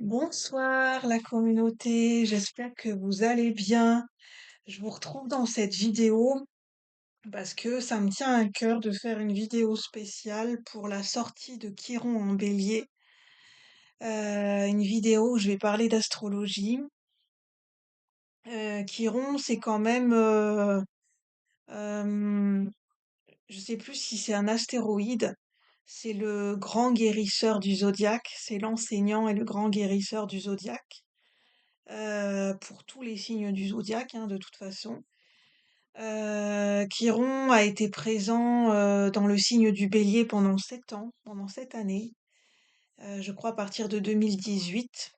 Bonsoir la communauté, j'espère que vous allez bien. Je vous retrouve dans cette vidéo parce que ça me tient à cœur de faire une vidéo spéciale pour la sortie de Chiron en Bélier. Une vidéo où je vais parler d'astrologie. Chiron, c'est quand même, euh, je sais plus si c'est un astéroïde. C'est le grand guérisseur du zodiaque, c'est l'enseignant et le grand guérisseur du zodiaque. Pour tous les signes du zodiaque, hein, de toute façon. Chiron a été présent dans le signe du Bélier pendant 7 ans, pendant 7 années, je crois à partir de 2018.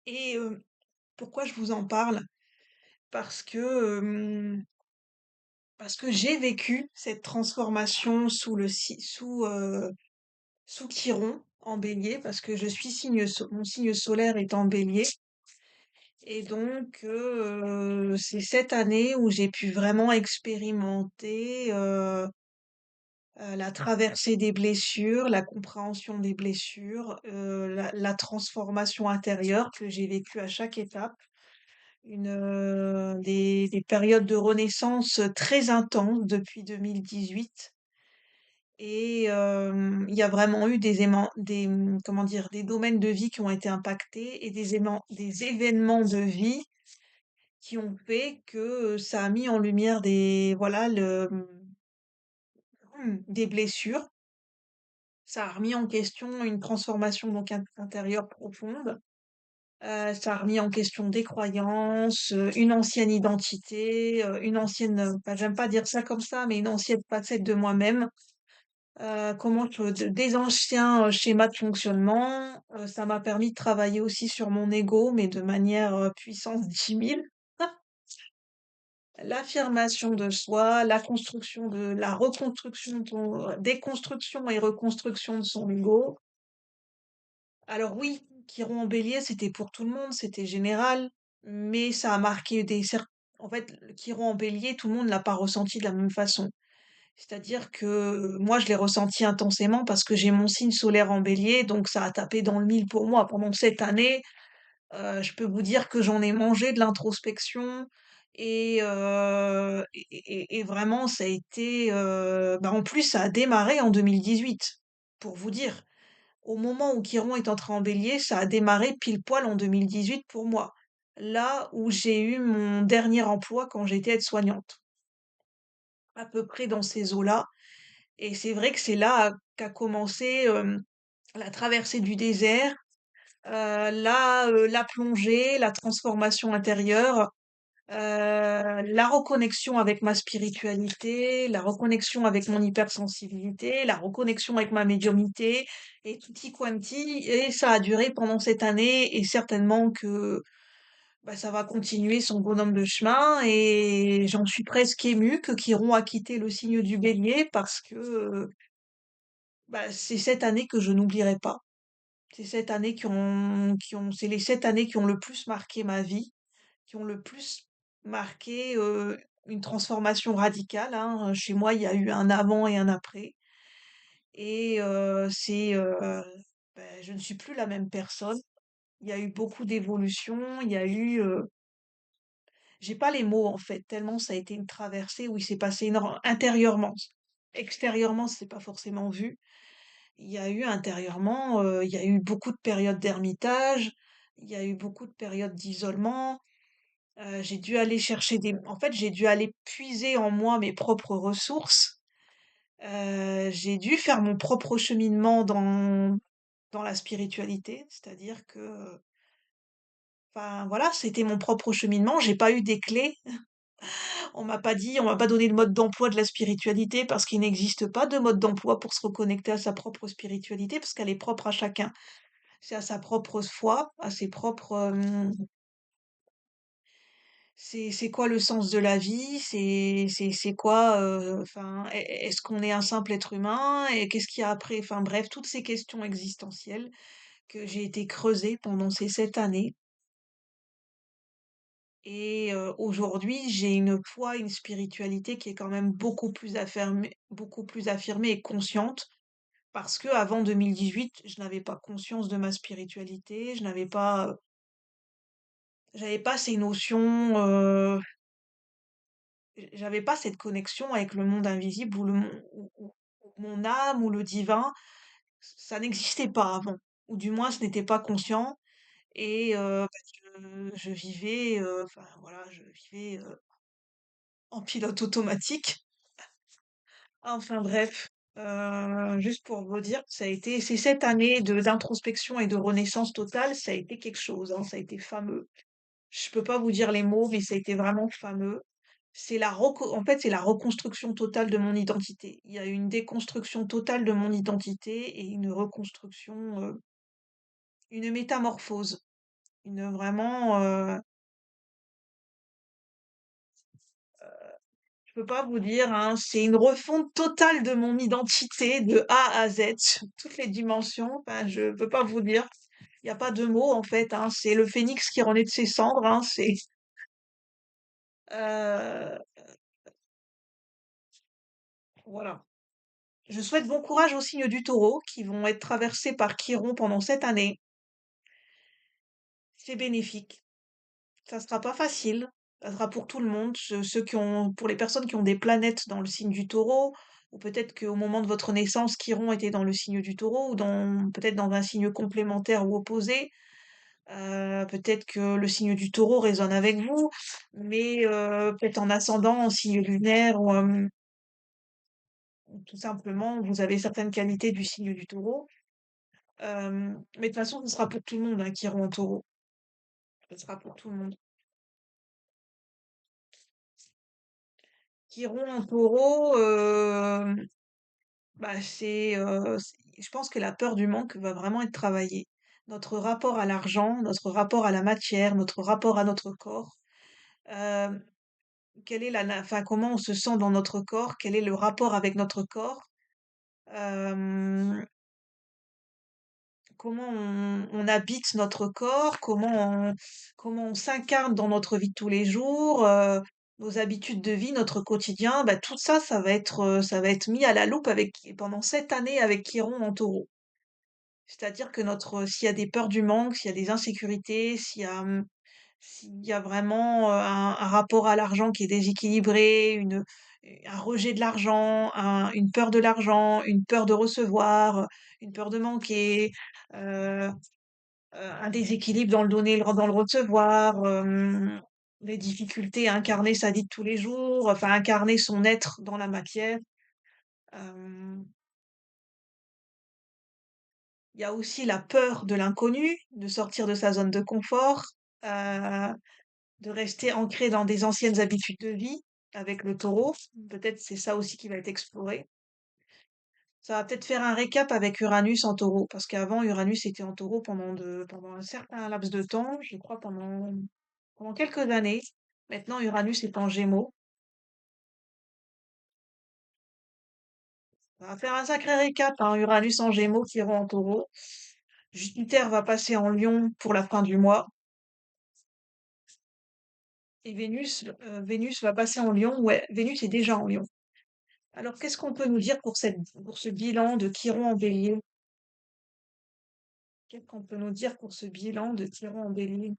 Et pourquoi je vous en parle? Parce que, parce que j'ai vécu cette transformation sous Chiron en Bélier, parce que mon signe solaire est en Bélier. Et donc, c'est cette année où j'ai pu vraiment expérimenter la traversée des blessures, la compréhension des blessures, la transformation intérieure que j'ai vécue à chaque étape, des périodes de renaissance très intenses depuis 2018. Et il y a vraiment eu comment dire, des domaines de vie qui ont été impactés et des événements de vie qui ont fait que, ça a mis en lumière des blessures. Ça a remis en question une transformation donc intérieure profonde. Ça a remis en question des croyances, une ancienne identité, une ancienne, bah, j'aime pas dire ça comme ça, mais une ancienne facette de moi-même. Comment je des anciens, schémas de fonctionnement. Ça m'a permis de travailler aussi sur mon ego, mais de manière, puissance 10 000. L'affirmation de soi, la reconstruction déconstruction et reconstruction de son ego. Alors oui, Chiron en Bélier, c'était pour tout le monde, c'était général, mais ça a marqué en fait, le Chiron en Bélier, tout le monde l'a pas ressenti de la même façon. C'est-à-dire que moi, je l'ai ressenti intensément parce que j'ai mon signe solaire en Bélier, donc ça a tapé dans le mille pour moi. Pendant cette année, je peux vous dire que j'en ai mangé de l'introspection et vraiment ça a été, bah, en plus ça a démarré en 2018, pour vous dire. Au moment où Chiron est entré en Bélier, ça a démarré pile poil en 2018 pour moi. Là où j'ai eu mon dernier emploi quand j'étais aide-soignante, à peu près dans ces eaux-là. Et c'est vrai que c'est là qu'a commencé, la traversée du désert. La plongée, la transformation intérieure, la reconnexion avec ma spiritualité, la reconnexion avec mon hypersensibilité, la reconnexion avec ma médiumnité et tutti quanti. Et ça a duré pendant cette année et certainement que bah, ça va continuer son bonhomme de chemin et j'en suis presque émue que Chiron a quitté le signe du Bélier parce que bah, c'est cette année que je n'oublierai pas. C'est cette année c'est les 7 années qui ont le plus marqué ma vie, qui ont le plus marqué une transformation radicale, hein. Chez moi, il y a eu un avant et un après. Et je ne suis plus la même personne. Il y a eu beaucoup d'évolution. J'ai pas les mots en fait, tellement ça a été une traversée où il s'est passé intérieurement. Extérieurement, c'est pas forcément vu. Il y a eu intérieurement, il y a eu beaucoup de périodes d'ermitage, il y a eu beaucoup de périodes d'isolement. J'ai dû aller chercher en fait, j'ai dû aller puiser en moi mes propres ressources. J'ai dû faire mon propre cheminement dans la spiritualité, c'est-à-dire que, enfin, voilà, c'était mon propre cheminement. J'ai pas eu des clés. On m'a pas donné le mode d'emploi de la spiritualité parce qu'il n'existe pas de mode d'emploi pour se reconnecter à sa propre spiritualité parce qu'elle est propre à chacun. C'est à sa propre foi, à ses propres, c'est quoi le sens de la vie? C'est quoi, enfin, est-ce qu'on est un simple être humain? Et qu'est-ce qu'il y a après? Enfin bref, toutes ces questions existentielles que j'ai été creusées pendant ces 7 années. Et aujourd'hui, j'ai une foi, une spiritualité qui est quand même beaucoup plus affirmée et consciente. parce que avant 2018, je n'avais pas conscience de ma spiritualité, je n'avais pas, j'avais pas ces notions, j'avais pas cette connexion avec le monde invisible ou le mon ou mon âme ou le divin, ça n'existait pas avant, ou du moins ce n'était pas conscient et je vivais, enfin voilà, je vivais, en pilote automatique. Enfin bref, juste pour vous dire, ça a été ces 7 années de d'introspection et de renaissance totale, ça a été quelque chose, hein, ça a été fameux. Je peux pas vous dire les mots, mais ça a été vraiment fameux. C'est la reco en fait, c'est la reconstruction totale de mon identité. Il y a eu une déconstruction totale de mon identité et une reconstruction, une métamorphose, une vraiment, je peux pas vous dire, hein, c'est une refonte totale de mon identité de A à Z, sur toutes les dimensions. Enfin, je peux pas vous dire. Il y a pas de mots en fait, hein. C'est le phénix qui renaît de ses cendres, hein. Euh, voilà. Je souhaite bon courage aux signes du Taureau qui vont être traversés par Chiron pendant cette année. C'est bénéfique. Ça sera pas facile. Ça sera pour tout le monde. Ceux qui ont, pour les personnes qui ont des planètes dans le signe du Taureau, ou peut-être qu'au moment de votre naissance, Chiron était dans le signe du Taureau, ou peut-être dans un signe complémentaire ou opposé. Peut-être que le signe du Taureau résonne avec vous, mais peut-être en ascendant, en signe lunaire, ou tout simplement, vous avez certaines qualités du signe du Taureau. Mais de toute façon, ce sera pour tout le monde, hein, Chiron en Taureau. Ce sera pour tout le monde. Chiron en Taureau, bah, je pense que la peur du manque va vraiment être travaillée. Notre rapport à l'argent, notre rapport à la matière, notre rapport à notre corps. Euh, Quelle est enfin, comment on se sent dans notre corps? Quel est le rapport avec notre corps? euh, Comment on habite notre corps? Comment on s'incarne dans notre vie de tous les jours? Nos habitudes de vie, notre quotidien, bah, tout ça, ça va être mis à la loupe pendant 7 années avec Chiron en Taureau. C'est-à-dire que s'il y a des peurs du manque, s'il y a des insécurités, s'il y a vraiment un rapport à l'argent qui est déséquilibré, un rejet de l'argent, une peur de l'argent, une peur de recevoir, une peur de manquer, euh, un déséquilibre dans le donner, dans le recevoir, des difficultés à incarner sa vie de tous les jours, enfin incarner son être dans la matière. euh, Il y a aussi la peur de l'inconnu, de sortir de sa zone de confort, euh, de rester ancré dans des anciennes habitudes de vie avec le taureau. Peut-être c'est ça aussi qui va être exploré. Ça va peut-être faire un récap avec Uranus en taureau, parce qu'avant Uranus était en taureau pendant un certain laps de temps, je crois pendant quelques années. Maintenant Uranus est en gémeaux. Ça va faire un sacré récap, hein. Uranus en gémeaux, Chiron en taureau. Jupiter va passer en lion pour la fin du mois. Et Vénus va passer en lion. Ouais, Vénus est déjà en lion. Alors, qu'est-ce qu'on peut nous dire pour ce bilan de Chiron en bélier? Qu'est-ce qu'on peut nous dire pour ce bilan de Chiron en bélier?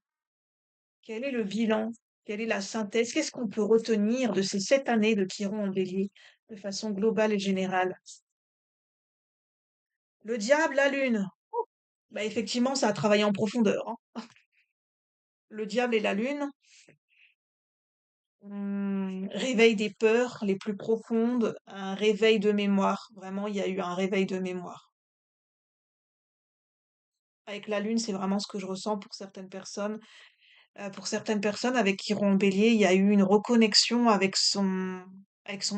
Quel est le bilan? Quelle est la synthèse? Qu'est-ce qu'on peut retenir de ces 7 années de Chiron en bélier de façon globale et générale? Le diable, la lune. Bah, effectivement, ça a travaillé en profondeur, hein. Le diable et la lune, réveil des peurs les plus profondes, un réveil de mémoire. Vraiment, il y a eu un réveil de mémoire. Avec la lune, c'est vraiment ce que je ressens pour certaines personnes. Pour certaines personnes avec Chiron en bélier, il y a eu une reconnexion avec son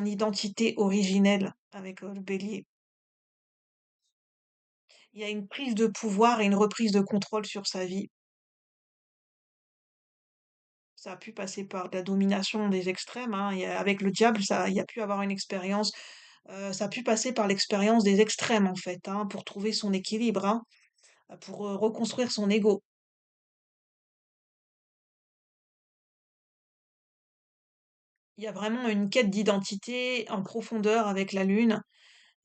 identité originelle avec le bélier. Il y a une prise de pouvoir et une reprise de contrôle sur sa vie. Ça a pu passer par de la domination des extrêmes, hein. Avec le diable, il y a pu avoir une expérience, ça a pu passer par l'expérience des extrêmes en fait, hein, pour trouver son équilibre, hein, pour reconstruire son ego. Il y a vraiment une quête d'identité en profondeur avec la lune.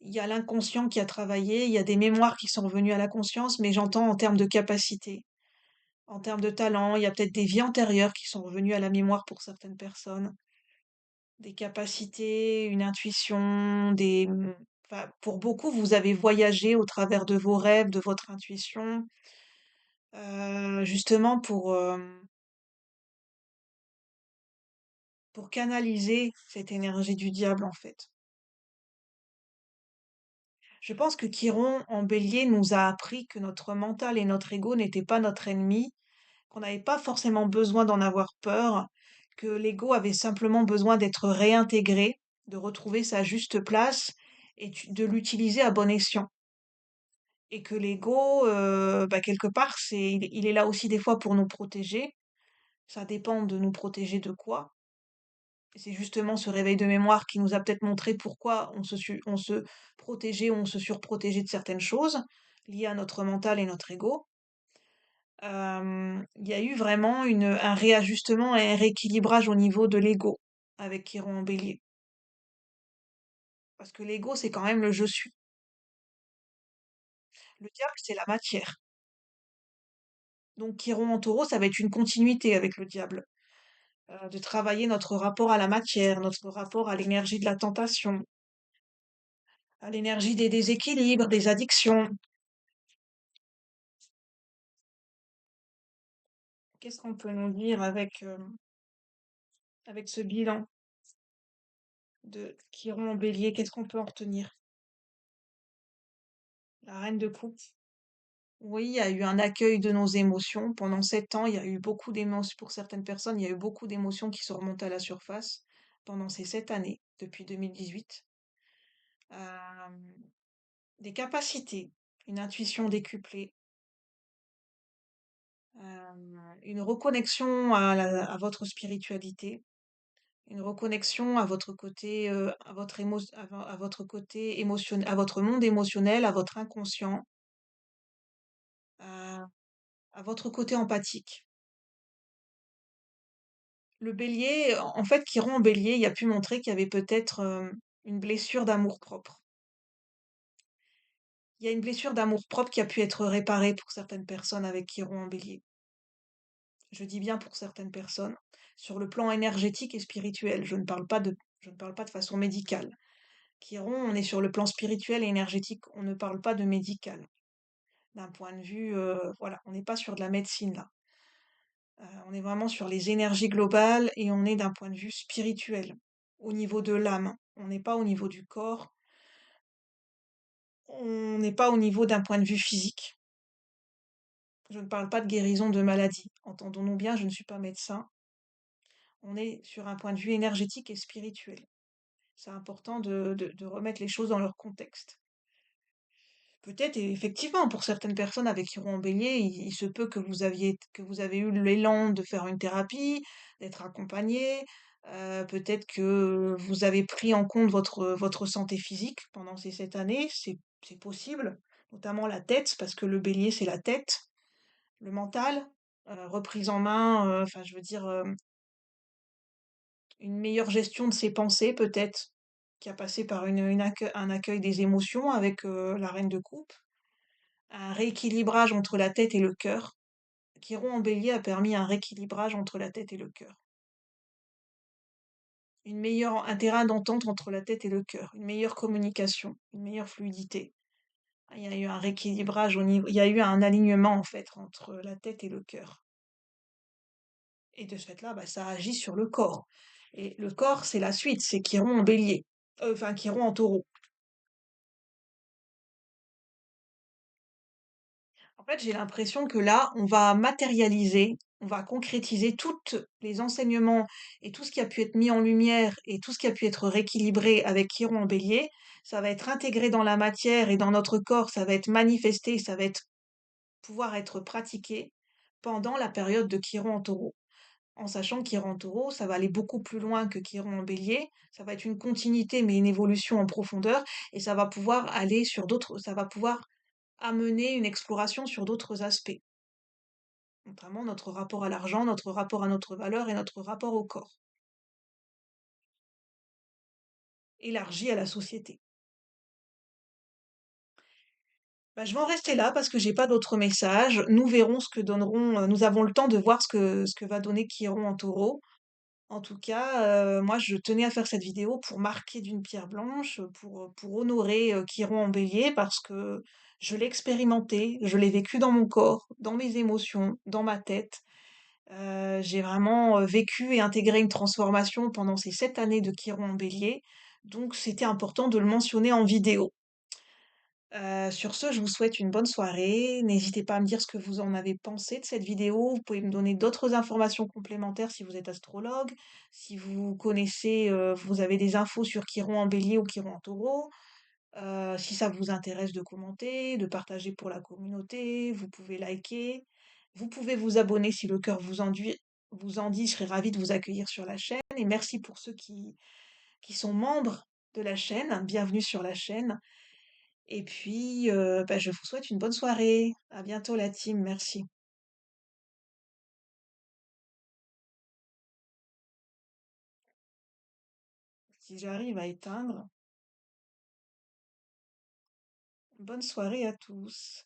Il y a l'inconscient qui a travaillé, il y a des mémoires qui sont revenues à la conscience, mais j'entends en termes de capacité, en termes de talent, il y a peut-être des vies antérieures qui sont revenues à la mémoire pour certaines personnes, des capacités, une intuition, enfin, pour beaucoup, vous avez voyagé au travers de vos rêves, de votre intuition, justement pour canaliser cette énergie du diable, en fait. Je pense que Chiron en Bélier nous a appris que notre mental et notre ego n'étaient pas notre ennemi, qu'on n'avait pas forcément besoin d'en avoir peur, que l'ego avait simplement besoin d'être réintégré, de retrouver sa juste place et de l'utiliser à bon escient. Et que l'ego, bah, quelque part, il est là aussi des fois pour nous protéger. Ça dépend de nous protéger de quoi. Et c'est justement ce réveil de mémoire qui nous a peut-être montré pourquoi on se protégeait ou on se surprotégeait de certaines choses liées à notre mental et notre ego. Il y a eu vraiment un réajustement et un rééquilibrage au niveau de l'ego avec Chiron en Bélier. Parce que l'ego, c'est quand même le je suis. Le diable, c'est la matière. Donc Chiron en Taureau, ça va être une continuité avec le diable. De travailler notre rapport à la matière, notre rapport à l'énergie de la tentation, à l'énergie des déséquilibres, des addictions. Qu'est-ce qu'on peut nous dire avec ce bilan de Chiron en Bélier? Qu'est-ce qu'on peut en retenir? La reine de coupe. Oui, il y a eu un accueil de nos émotions. Pendant 7 ans, il y a eu beaucoup d'émotions. Pour certaines personnes, il y a eu beaucoup d'émotions qui sont remontées à la surface pendant ces 7 années, depuis 2018. Euh, des capacités, une intuition décuplée, une reconnexion à votre spiritualité, une reconnexion à votre côté, à votre côté émotionnel, à votre monde émotionnel, à votre inconscient, à, à votre côté empathique. Le bélier, en fait, Chiron en bélier, il a pu montrer qu'il y avait peut-être une blessure d'amour-propre. Il y a une blessure d'amour-propre qui a pu être réparée pour certaines personnes avec Chiron en bélier. Je dis bien pour certaines personnes, sur le plan énergétique et spirituel. Je ne parle pas de façon médicale. Chiron, on est sur le plan spirituel et énergétique, on ne parle pas de médical. D'un point de vue, voilà, on n'est pas sur de la médecine là. On est vraiment sur les énergies globales et on est d'un point de vue spirituel, au niveau de l'âme. On n'est pas au niveau du corps, on n'est pas au niveau d'un point de vue physique. Je ne parle pas de guérison de maladie. Entendons-nous bien, je ne suis pas médecin. On est sur un point de vue énergétique et spirituel. C'est important de remettre les choses dans leur contexte. Peut-être, et effectivement, pour certaines personnes avec qui en bélier, il se peut que vous avez eu l'élan de faire une thérapie, d'être accompagné. Peut-être que vous avez pris en compte votre santé physique pendant ces 7 années. C'est possible, notamment la tête, parce que le bélier, c'est la tête, le mental, reprise en main, enfin, je veux dire, une meilleure gestion de ses pensées, peut-être, qui a passé par un accueil des émotions avec la reine de coupe, un rééquilibrage entre la tête et le cœur. Chiron en bélier a permis un rééquilibrage entre la tête et le cœur. Un terrain d'entente entre la tête et le cœur, une meilleure communication, une meilleure fluidité. Il y a eu un rééquilibrage au niveau, il y a eu un alignement en fait entre la tête et le cœur. Et de ce fait-là, bah, ça agit sur le corps. Et le corps, c'est la suite, c'est Chiron en bélier. Enfin, Chiron en taureau. En fait, j'ai l'impression que là, on va matérialiser, on va concrétiser tous les enseignements et tout ce qui a pu être mis en lumière et tout ce qui a pu être rééquilibré avec Chiron en bélier. Ça va être intégré dans la matière et dans notre corps, ça va être manifesté, ça va être pouvoir être pratiqué pendant la période de Chiron en taureau. En sachant que Chiron en taureau, ça va aller beaucoup plus loin que Chiron en bélier, ça va être une continuité mais une évolution en profondeur et ça va pouvoir aller sur d'autres, ça va pouvoir amener une exploration sur d'autres aspects, notamment notre rapport à l'argent, notre rapport à notre valeur et notre rapport au corps, élargi à la société. Bah, je vais en rester là parce que j'ai pas d'autres messages. Nous verrons ce que donneront, nous avons le temps de voir ce que va donner Chiron en Taureau. En tout cas, moi je tenais à faire cette vidéo pour marquer d'une pierre blanche, pour honorer, Chiron en Bélier parce que je l'ai expérimenté, je l'ai vécu dans mon corps, dans mes émotions, dans ma tête. J'ai vraiment, vécu et intégré une transformation pendant ces 7 années de Chiron en Bélier, donc c'était important de le mentionner en vidéo. Sur ce, je vous souhaite une bonne soirée. N'hésitez pas à me dire ce que vous en avez pensé de cette vidéo. Vous pouvez me donner d'autres informations complémentaires si vous êtes astrologue, si vous connaissez, vous avez des infos sur Chiron en Bélier ou Chiron en Taureau. Si ça vous intéresse de commenter, de partager pour la communauté, vous pouvez liker. Vous pouvez vous abonner si le cœur vous en dit. Je serai ravie de vous accueillir sur la chaîne. Et merci pour ceux qui sont membres de la chaîne. Bienvenue sur la chaîne. Et puis, bah, je vous souhaite une bonne soirée. À bientôt la team, merci. Si j'arrive à éteindre. Bonne soirée à tous.